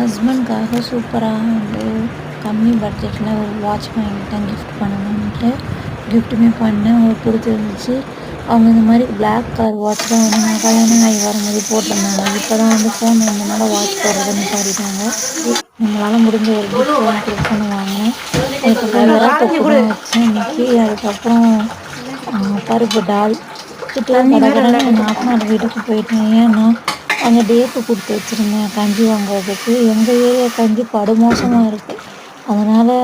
ஹஸ்பண்ட்காக சூப்பராக வந்து கம்மி பட்ஜெட்டில் ஒரு வாட்ச் வாங்கிட்டேன் கிஃப்ட் பண்ணணுன்ட்டு. கிஃப்ட்டுமே பண்ணேன். அவங்களுக்கு பிடிச்சிருந்துச்சு. அவங்க இந்த மாதிரி பிளாக் கலர் வாட்ச் தான் வந்து நான் கல்யாணம் ஆகி வரும்போது போட்டிருந்தாங்க. இப்போ தான் வந்து ஃபோன் வந்தனால வாட்ச் போடுறத நிப்பாட்டிட்டாங்க. நம்மளால் முடிஞ்ச ஒரு கிஃப்ட் வாங்கி கொடுக்கணும்னு வாங்கினேன். அதுக்கப்புறம் இறா தொக்கு தான் வச்சேன் இன்னைக்கு. அதுக்கப்புறம் பருப்பு டால் வச்சுட்டு கடகடன்னு என் நாத்தனார் வீட்டுக்கு போயிட்டேன். ஏன்னா அங்கே டேட்டு கொடுத்து வச்சுருந்தேன் கஞ்சி வாங்குறதுக்கு. எங்கள் ஏரியா கஞ்சி படுமோசமாக இருக்குது. அதனால்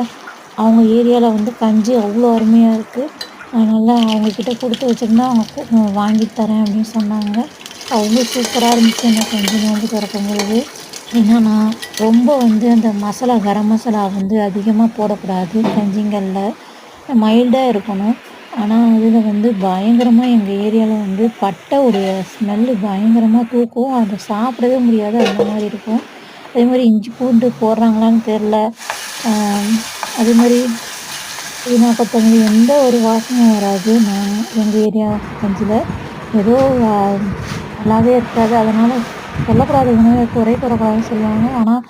அவங்க ஏரியாவில் வந்து கஞ்சி அவ்வளோ அருமையாக இருக்குது. அதனால் அவங்கக்கிட்ட கொடுத்து வச்சுருந்தா அவங்க வாங்கி தரேன் அப்படின்னு சொன்னாங்க. அவ்வளோ சூப்பராக இருந்துச்சு அந்த கஞ்சி நோம்பு திறக்கும்பொழுது. ஏன்னா நான் ரொம்ப வந்து அந்த மசாலா கரம் மசாலா வந்து அதிகமாக போடக்கூடாது கஞ்சிங்களில், மைல்டாக இருக்கணும். ஆனால் அதில் வந்து பயங்கரமாக எங்கள் ஏரியாவில் வந்து பட்டையுடைய ஸ்மெல்லு பயங்கரமாக தூக்கும். அதை சாப்பிடவே முடியாது, அந்த மாதிரி இருக்கும். அதே மாதிரி இஞ்சி பூண்டு போடுறாங்களான்னு தெரில. அதே மாதிரி புதினா கொத்தமல்லி எந்த ஒரு வாசனையும் வராது. நான் எங்கள் ஏரியா கஞ்சியில் ஏதோ நல்லாவே இருக்காது. அதனால் சொல்லக்கூடாது, உணவை குறை கூறக்கூடாதுன்னு சொல்லுவாங்க. ஆனால்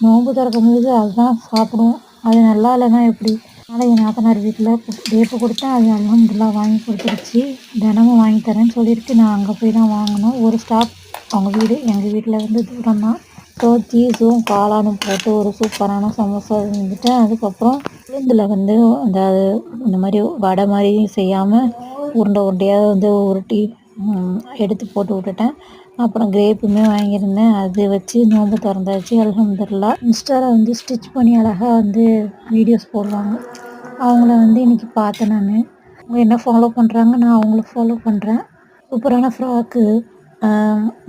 நோன்பு திறக்கும்போது அதுதான் சாப்பிடுவோம். அது நல்லா இல்லைன்னா எப்படி? அதனால் என் நாத்தனார் வீட்டில் டேப்பு கொடுத்தேன். அது அல்ஹம்துலில்லாஹ் வாங்கி கொடுத்துருச்சு. தினமும் வாங்கி தரேன்னு சொல்லியிருக்கு. நான் அங்கே போய் தான் வாங்கணும். ஒரு ஸ்டாப் அவங்க வீடு, எங்கள் வீட்டில் இருந்து தூரம் தான். ஸோ சீஸும் காளானும் போட்டு ஒரு சூப்பரான சமோசா செஞ்சுட்டேன். அதுக்கப்புறம் உளுந்தில் வந்து இந்த மாதிரி வடை மாதிரி செய்யாமல் உருண்டை உருண்டையாக வந்து உருட்டி எடுத்து போட்டு விட்டுட்டேன். அப்புறம் கிரேப்புமே வாங்கியிருந்தேன். அது வச்சு நோன்பு திறந்தாச்சு அல்ஹம்துலில்லாஹ். இன்ஸ்டாவில் வந்து ஸ்டிச் பண்ணி அழகாக வந்து வீடியோஸ் போடுவாங்க. அவங்கள வந்து இன்றைக்கி பார்த்தேன் நான். அவங்க என்ன ஃபாலோ பண்ணுறாங்க, நான் அவங்கள ஃபாலோ பண்ணுறேன். சூப்பரான ஃப்ராக்கு,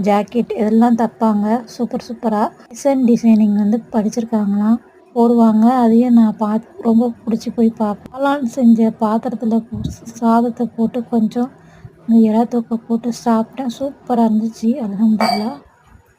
ஜாக்கெட் இதெல்லாம் தைப்பாங்க சூப்பராக. டிசைனிங் வந்து படிச்சிருக்காங்களாம், போடுவாங்க. அதையும் நான் ரொம்ப பிடிச்சி போய் பார்ப்பேன். காளான் செஞ்ச பாத்திரத்தில் சாதத்தை போட்டு கொஞ்சம் இறா தொக்கை போட்டு சாப்பிட்டேன். சூப்பராக இருந்துச்சு அல்ஹம்துலில்லாஹ்.